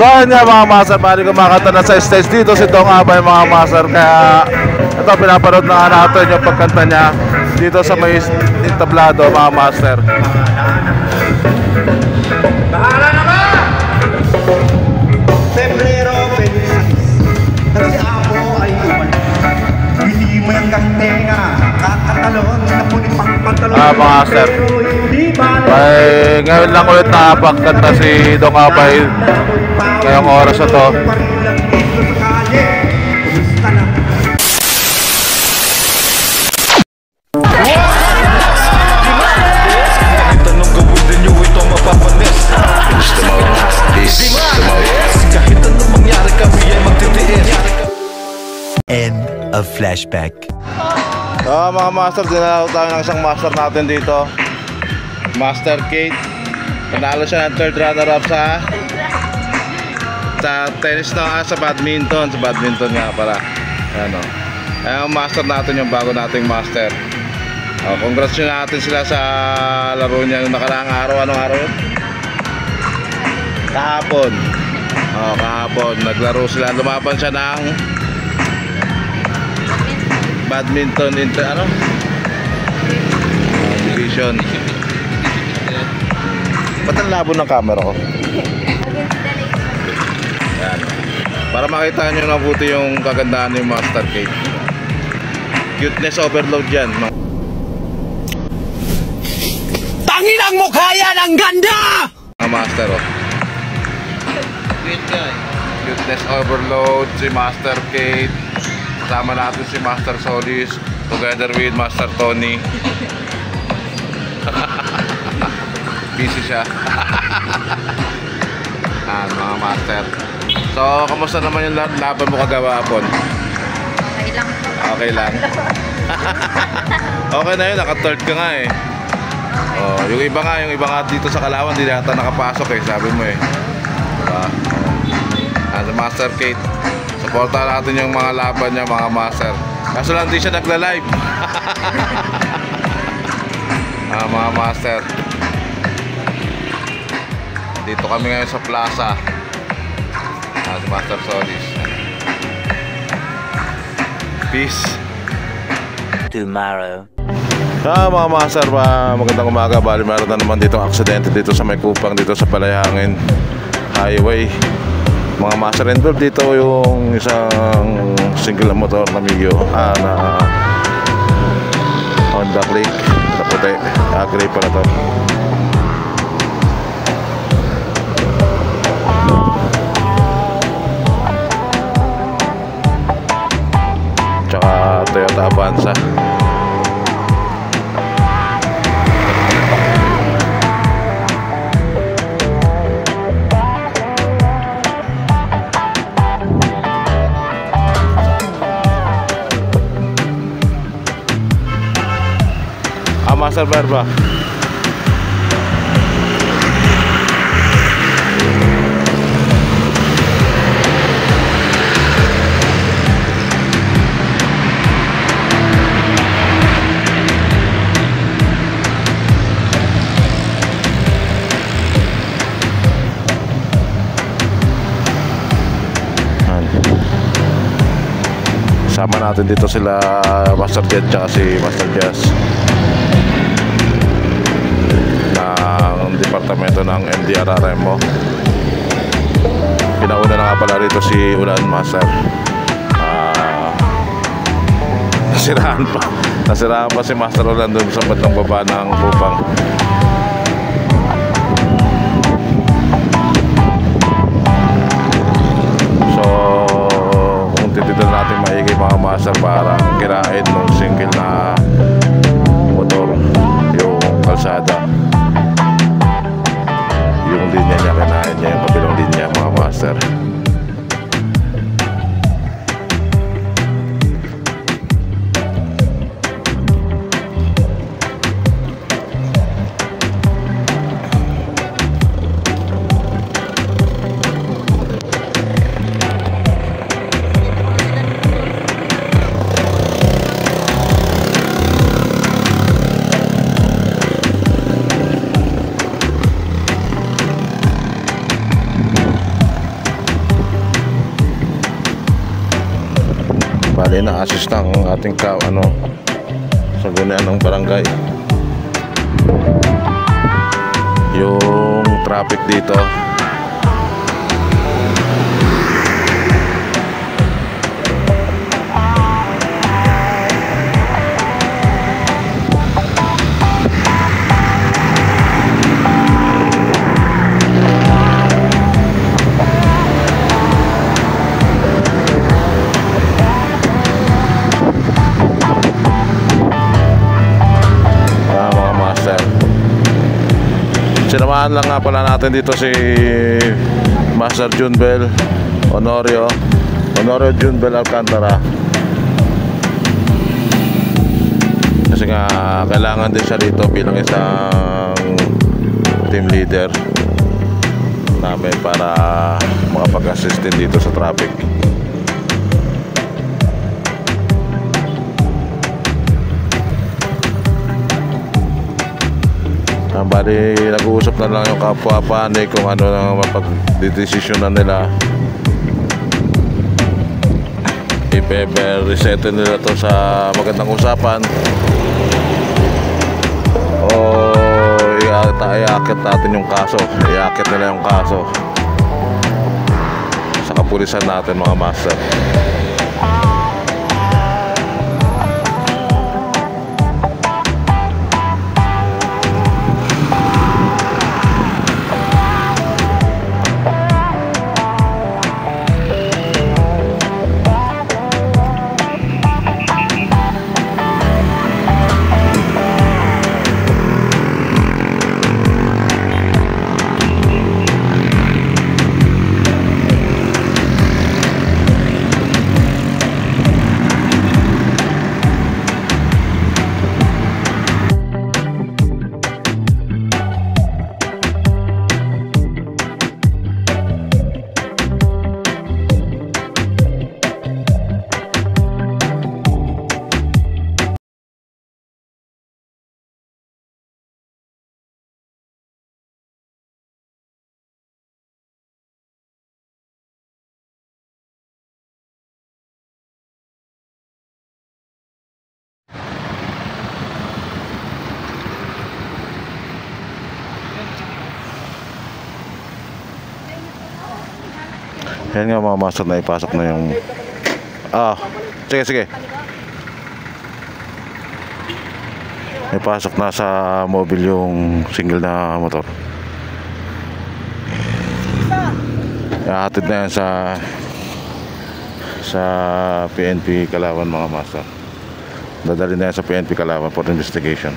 ayun nga mga master, mali kumakanta na sa stage dito si Dong Abay mga master. Kaya ito pinapanood na natin yung pagkanta niya dito sa may tablado mga master. Bahala na ba? Febrero 26 kasi ako ay umalik. Hindi mo yung gangtenga, kakatalon na puni pang pantalon. Mga master, ay ngayon lang ulit nakapagkanta si Dong Abay ngayong oras na to. End of flashback. Mga master, dinalaw tayo ng isang master natin dito, Master Kate. Panalo siya ng third runner up sa tennis na, sa badminton. Sa badminton nga pala. Ano, ang master natin yung bago nating master. Congrats natin sila sa laro niya yung nakaraang araw. Anong araw yun? Kahapon. Kahapon naglaro sila, lumaban siya ng badminton division. Ba't ang labo ng camera ko? Yan. Para makita nyo na buti yung kagandahan ng Master Kate. Cuteness overload yan. Tangin ang mukha yan! Ang ganda! Mga master, oh. Cuteness overload si Master Kate. Kasama natin si Master Solis together with Master Tony. Busy siya. Mga master. So, kamusta naman yung laban mo kagahapon? Okay lang. Okay lang. Okay na yun, naka-third ka nga eh. Yung iba nga dito sa Kalawan, hindi yata nakapasok eh, sabi mo eh. Diba? Master Kate, supportan natin yung mga laban niya mga master. Kaso lang di siya nagla-live. Mga master, dito kami ngayon sa plaza. Si Master Solis. Peace. Tomorrow. Mga master, magandang umaga. Bali meron na naman dito aksidente dito sa may Kupang, dito sa Palayangin Highway. Mga master, involved dito yung isang single motor na Mio na Honda Click na puti. Gray pala to. Tsaka Toyota Avanza. Master Barba. Sama natin dito sila Master Jet tsaka si Master Jazz ng departamento ng MDRRMO. Pinauna na nga pala rito si Ulan Master. Nasiraan pa si Master Ulan doon sa batang baba ng Kupang. So kung tititin natin maigi mga master, parang kirain ng single na motor yung kalsada. Yung linya niya, kinain niya yung kabilang linya mga master. Bali na assist ng ating sa gunaan ng barangay yung traffic dito. Sinamahan lang nga pala natin dito si Master Junbel Honorio Junbel Alcantara, kasi nga kailangan din siya dito bilang isang team leader namin para makapag-assist din dito sa traffic. Bali, nag-uusap na lang yung kapwa panik kung ano na mapag-desisyon na nila. I-reset nila to sa magandang usapan o iakit natin yung kaso. Iakit nila yung kaso sa kapulisan natin, mga master. Yan nga mga master, na ipasok na yung sige ipasok na sa mobile yung single na motor. Ihahatid na yan sa PNP Calauan, mga master. Dadali na yan sa PNP Calauan for investigation.